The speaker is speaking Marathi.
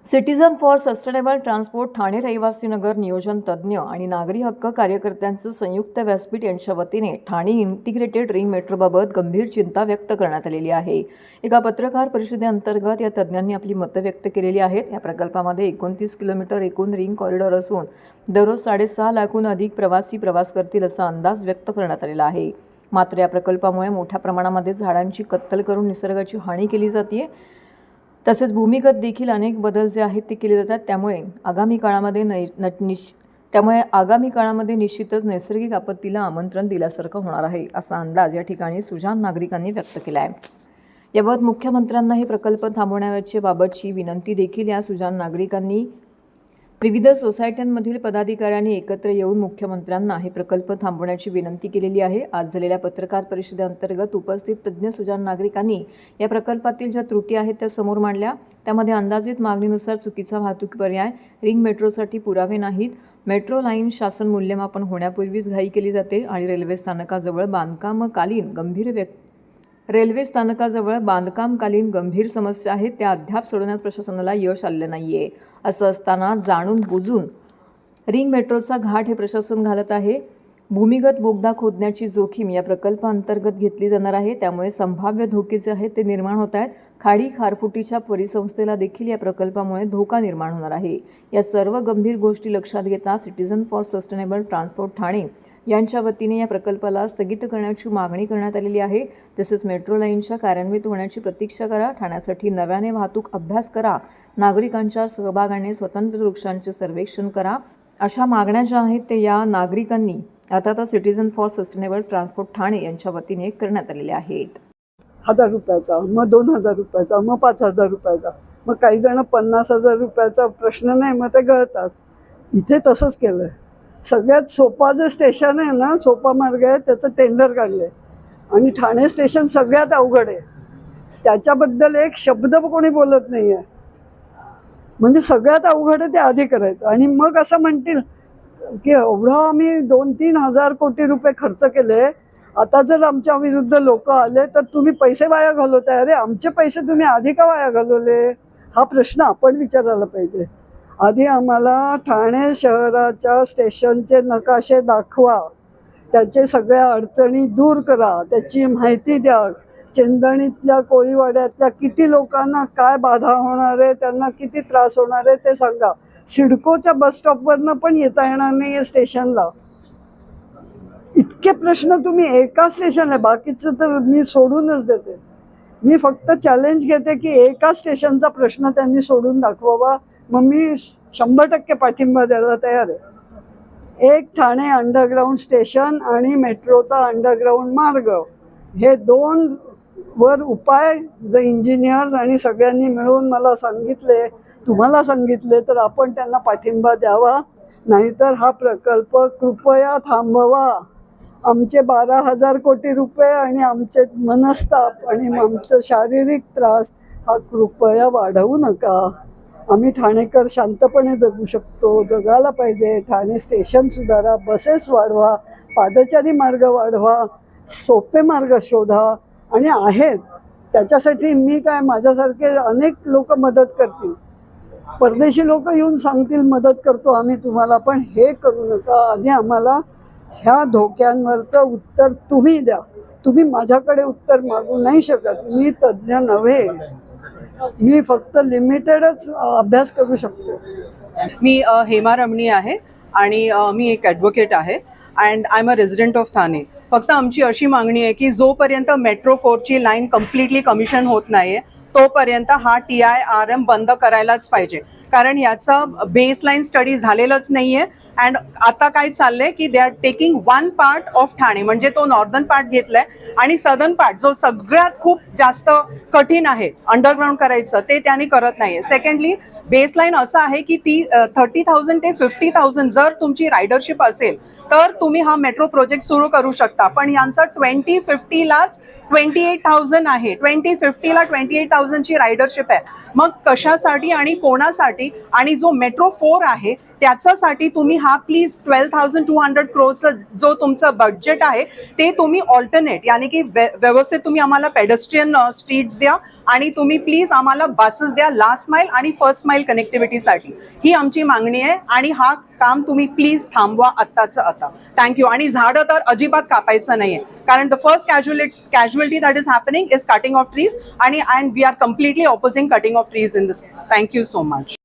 Citizen for sustainable transport Thane रहिवासी नगर नियोजन तज्ज्ञ आणि नागरी हक्क कार्यकर्त्यांचं संयुक्त व्यासपीठ यांच्या वतीने ठाणे इंटिग्रेटेड रिंग मेट्रोबाबत गंभीर चिंता व्यक्त करण्यात आलेली आहे। एका पत्रकार परिषदेअंतर्गत या तज्ज्ञांनी आपली मतं व्यक्त केलेली आहेत। या प्रकल्पामध्ये 29 किलोमीटर एकूण रिंग कॉरिडॉर असून दररोज 6.5 लाखाहून अधिक प्रवासी प्रवास करतील असा अंदाज व्यक्त करण्यात आलेला आहे। मात्र या प्रकल्पामुळे मोठ्या प्रमाणामध्ये झाडांची कत्तल करून निसर्गाची हानी केली जाते। तसेच भूमिगत देखील अनेक बदल जे आहेत ते केले जातात। त्यामुळे आगामी काळामध्ये निश्चितच नैसर्गिक आपत्तीला आमंत्रण दिल्यासारखं होणार आहे असा अंदाज या ठिकाणी सुजाण नागरिकांनी व्यक्त केला आहे। याबाबत मुख्यमंत्र्यांना हे प्रकल्प थांबवण्याची बाबतची विनंती देखील या सुजाण नागरिकांनी विविध सोसायट्यांमधील पदाधिकाऱ्यांनी एकत्र येऊन मुख्यमंत्र्यांना हे प्रकल्प थांबवण्याची विनंती केलेली आहे। आज झालेल्या पत्रकार परिषदेअंतर्गत उपस्थित तज्ज्ञ सुजाण नागरिकांनी या प्रकल्पातील ज्या त्रुटी आहेत त्या समोर मांडल्या। त्यामध्ये अंदाजित मागणीनुसार चुकीचा वाहतूक पर्याय, रिंग मेट्रोसाठी पुरावे नाहीत, मेट्रो लाईन शासन मूल्यमापन होण्यापूर्वीच घाई केली जाते आणि रेल्वे स्थानकाजवळ गंभीर समस्या आहेत त्या अद्याप सोडवण्यात प्रशासनाला यश आलेलं नाहीये। असं असताना जाणून बुजून रिंग मेट्रोचा घाट हे प्रशासन घालत आहे। भूमिगत बोगदा खोदण्याची जोखीम या प्रकल्पाअंतर्गत घेतली जाणार आहे। त्यामुळे संभाव्य धोके जे आहेत ते निर्माण होत आहेत। खाडी खारफुटीच्या परिसंस्थेला देखील या प्रकल्पामुळे धोका निर्माण होणार आहे। या सर्व गंभीर गोष्टी लक्षात घेता citizen for sustainable transport Thane यांच्या वतीने या प्रकल्पाला स्थगित करण्याची मागणी करण्यात आलेली आहे। तसेच मेट्रो लाईनच्या कार्यान्वित होण्याची प्रतीक्षा करा, ठाण्यासाठी नव्याने वाहतूक अभ्यास करा, नागरिकांच्या सहभागाने स्वतंत्र वृक्षांचे सर्वेक्षण करा, अशा मागण्या ज्या आहेत ते या नागरिकांनी आता citizen for sustainable transport Thane यांच्या वतीने करण्यात आलेले आहेत। 1000 रुपयाचा, मग 2000 रुपयाचा, मग 5000 रुपयाचा, मग काही जण 50,000 रुपयाचा प्रश्न नाही मग ते गळतात। इथे तसंच केलंय। सगळ्यात सोपा जे स्टेशन आहे ना, सोपा मार्ग आहे, त्याचं टेंडर काढले आणि ठाणे स्टेशन सगळ्यात अवघड आहे। त्याच्याबद्दल एक शब्द कोणी बोलत नाही आहे। म्हणजे सगळ्यात अवघड आहे ते आधी करायचं आणि मग असं म्हणतील की एवढा आम्ही 2-3 हजार कोटी रुपये खर्च केले, आता जर आमच्या विरुद्ध लोक आले तर तुम्ही पैसे वाया घालवताय। अरे आमचे पैसे तुम्ही आधी का वाया घालवले, हा प्रश्न आपण विचारायला पाहिजे। आधी आम्हाला ठाणे शहराच्या स्टेशनचे नकाशे दाखवा, त्याचे सगळ्या अडचणी दूर करा, त्याची माहिती द्या। चेंदणीतल्या कोळीवाड्यातल्या किती लोकांना काय बाधा होणार आहे, त्यांना किती त्रास होणार आहे ते सांगा। सिडकोच्या बस स्टॉपवरनं पण येता येणार नाही स्टेशनला। इतके प्रश्न तुम्ही एका स्टेशनला, बाकीचं तर मी सोडूनच देते। मी फक्त चॅलेंज घेते की एका स्टेशनचा प्रश्न त्यांनी सोडून दाखवावा, मग मी 100% पाठिंबा द्यायला तयार आहे। एक ठाणे अंडरग्राऊंड स्टेशन आणि मेट्रोचा अंडरग्राऊंड मार्ग, हे 2 वर उपाय जर इंजिनियर्स आणि सगळ्यांनी मिळून मला सांगितले, तुम्हाला सांगितले, तर आपण त्यांना पाठिंबा द्यावा। नाहीतर हा प्रकल्प कृपया थांबवा। आमचे 12,000 कोटी रुपये आणि आमचे मनस्ताप आणि आमचं शारीरिक त्रास हा कृपया वाढवू नका। आम्ही ठाणेकर शांतपणे जगू शकतो, जगायला पाहिजे। ठाणे स्टेशन सुधारा, बसेस वाढवा, पादचारी मार्ग वाढवा, सोपे मार्ग शोधा आणि आहेत त्याच्यासाठी मी काय, माझ्यासारखे अनेक लोक मदत करतील, परदेशी लोक येऊन सांगतील मदत करतो आम्ही तुम्हाला, पण हे करू नका। आधी आम्हाला ह्या धोक्यांवरचं उत्तर तुम्ही द्या। तुम्ही माझ्याकडे उत्तर मागू नाही शकत, मी तज्ज्ञ नव्हे, मी फक्त लिमिटेडच अभ्यास करू शकतो। मी हेमा रमणी आहे आणि मी एक ॲडव्होकेट आहे and I am a resident of Thane. फक्त आमची अशी मागणी आहे की जोपर्यंत मेट्रो 4ची लाईन कम्प्लिटली कमिशन होत नाहीये तोपर्यंत हा TIRM बंद करायलाच पाहिजे, कारण याचा बेसलाईन स्टडी झालेलंच नाहीये। अँड आता काय चाललंय की they are taking 1 part of Thane, म्हणजे तो नॉर्दर्न पार्ट घेतलाय आणि सदर्न पार्ट जो सगळ्यात खूप जास्त कठीण आहे अंडरग्राऊंड करायचं, ते त्यांनी करत नाहीये। सेकंडली बेसलाईन असं आहे की ती 30,000 ते 50,000 जर तुमची रायडरशिप असेल तर तुम्ही हा मेट्रो प्रोजेक्ट सुरू करू शकता, पण यांचं 2050लाच 28,000 आहे. 2050ला 28,000ची रायडरशिप आहे. मग कशासाठी आणि कोणासाठी? आणि जो मेट्रो 4 आहे त्याच्यासाठी तुम्ही हा प्लीज 12,200 crores जो तुमचं बजेट आहे ते तुम्ही ऑल्टरनेट यानी की व्यवस्थित तुम्ही आम्हाला पेडेस्ट्रियन स्ट्रीट्स द्या आणि तुम्ही प्लीज आम्हाला बसेस द्या लास्ट माइल आणि फर्स्ट माइल कनेक्टिव्हिटीसाठी. ही आमची मागणी आहे आणि हा काम तुम्ही प्लीज थांबवा आत्ताचं आता. थँक्यू. आणि झाडं तर अजिबात कापायचं नाहीये कारण the first casualty that is happening is cutting of trees and we are completely opposing cutting of trees in this. Thank you so much.